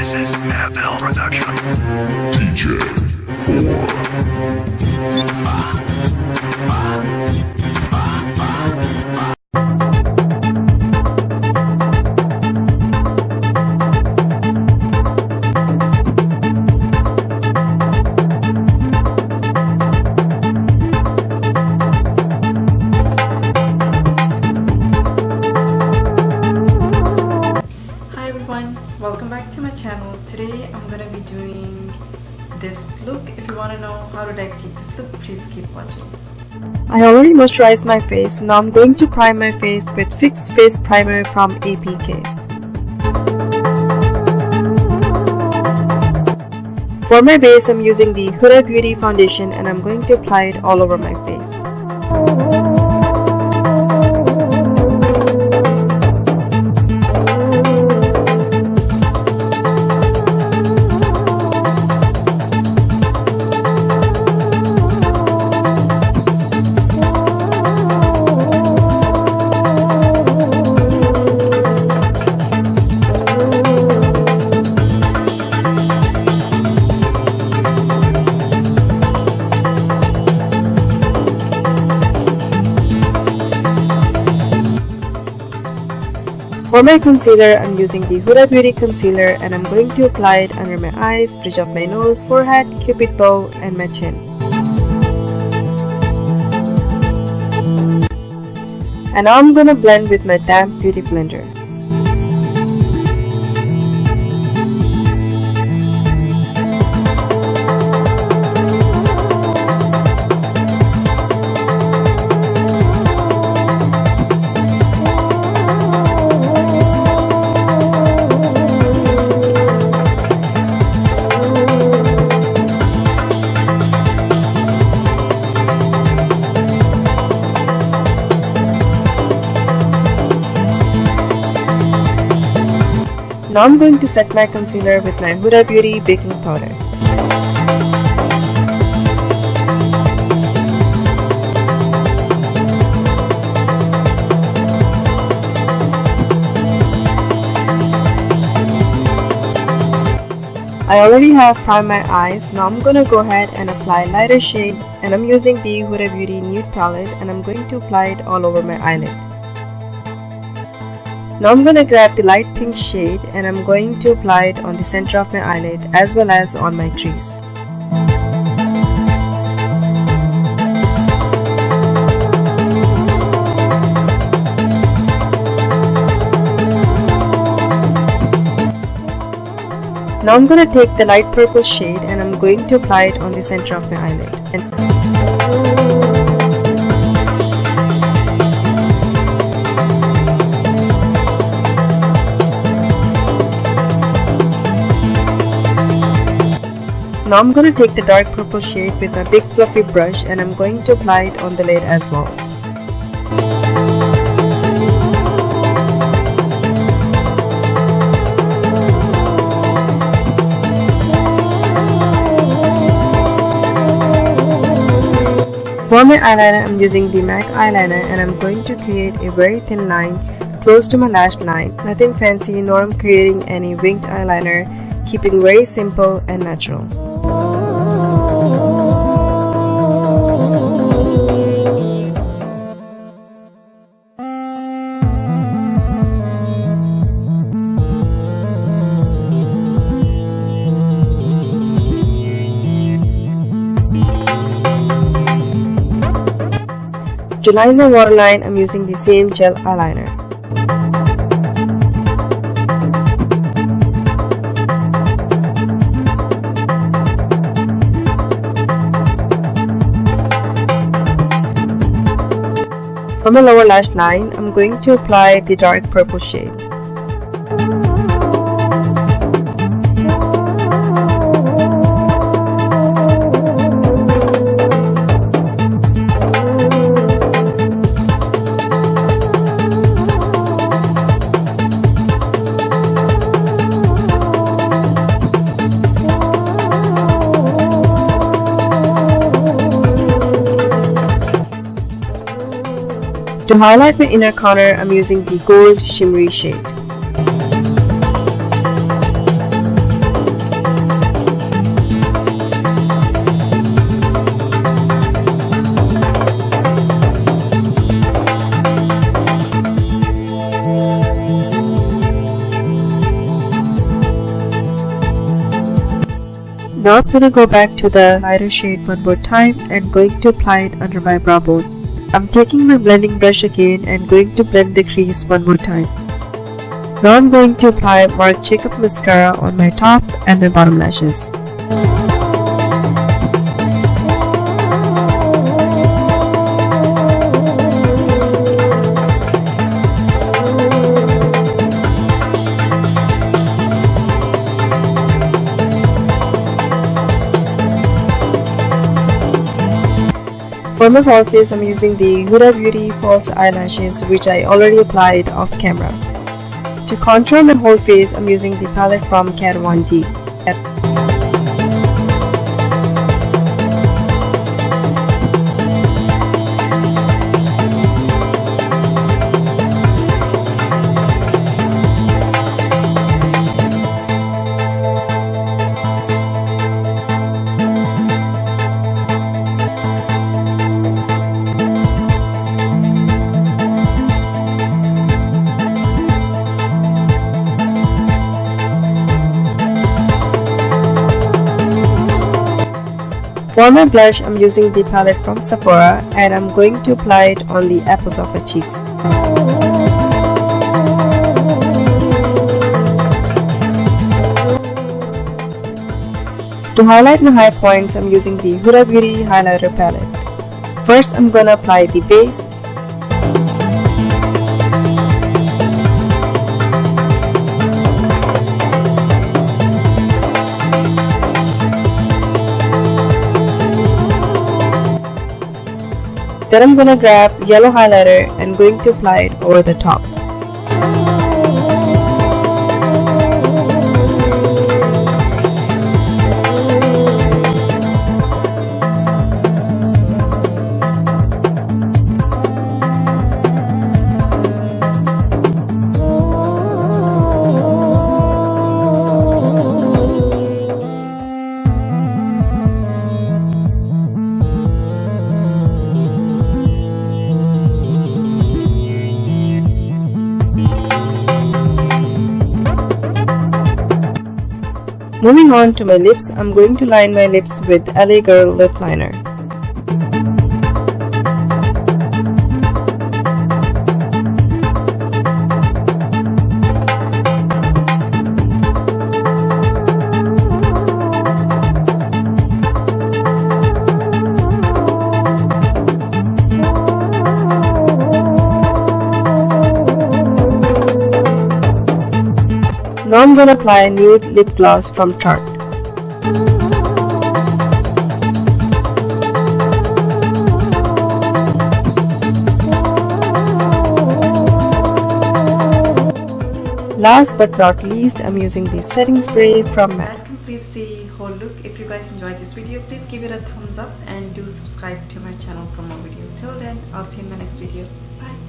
This is FL Production. DJ 4. Welcome back to my channel. Today I'm gonna be doing this look. If you want to know how to achieve this look, please keep watching. I already moisturized my face. Now I'm going to prime my face with Fix Face Primer from APK. For my base, I'm using the Huda Beauty foundation and I'm going to apply it all over my face. For my concealer, I'm using the Huda Beauty concealer and I'm going to apply it under my eyes, bridge of my nose, forehead, cupid bow, and my chin. And now I'm gonna blend with my damp beauty blender. Now I'm going to set my concealer with my Huda Beauty baking powder. I already have primed my eyes. Now I'm gonna go ahead and apply lighter shade, and I'm using the Huda Beauty Nude palette and I'm going to apply it all over my eyelid. Now I'm going to grab the light pink shade and I'm going to apply it on the center of my eyelid as well as on my crease. Now I'm going to take the light purple shade and I'm going to apply it on the center of my eyelid. Now I'm going to take the dark purple shade with my big fluffy brush and I'm going to apply it on the lid as well. For my eyeliner, I'm using the MAC eyeliner and I'm going to create a very thin line close to my lash line. Nothing fancy, nor I'm creating any winged eyeliner, keeping very simple and natural. To line my waterline, I'm using the same gel eyeliner. For my lower lash line, I'm going to apply the dark purple shade. To highlight my inner corner, I'm using the gold shimmery shade. Now I'm gonna go back to the lighter shade one more time and going to apply it under my brow bone. I'm taking my blending brush again and going to blend the crease one more time. Now I'm going to apply Marc Jacob mascara on my top and my bottom lashes. For my falsies, I'm using the Huda Beauty false eyelashes which I already applied off camera. To contour my whole face, I'm using the palette from Katvon D. For my blush, I'm using the palette from Sephora and I'm going to apply it on the apples of my cheeks. To highlight my high points, I'm using the Huda Beauty highlighter palette. First, I'm gonna apply the base. Then I'm gonna grab yellow highlighter and going to apply it over the top. Moving on to my lips, I'm going to line my lips with LA Girl lip liner. Now I'm going to apply a nude lip gloss from Tarte. Last but not least, I'm using the setting spray from MAC. That completes the whole look. If you guys enjoyed this video, please give it a thumbs up and do subscribe to my channel for more videos. Till then, I'll see you in my next video. Bye.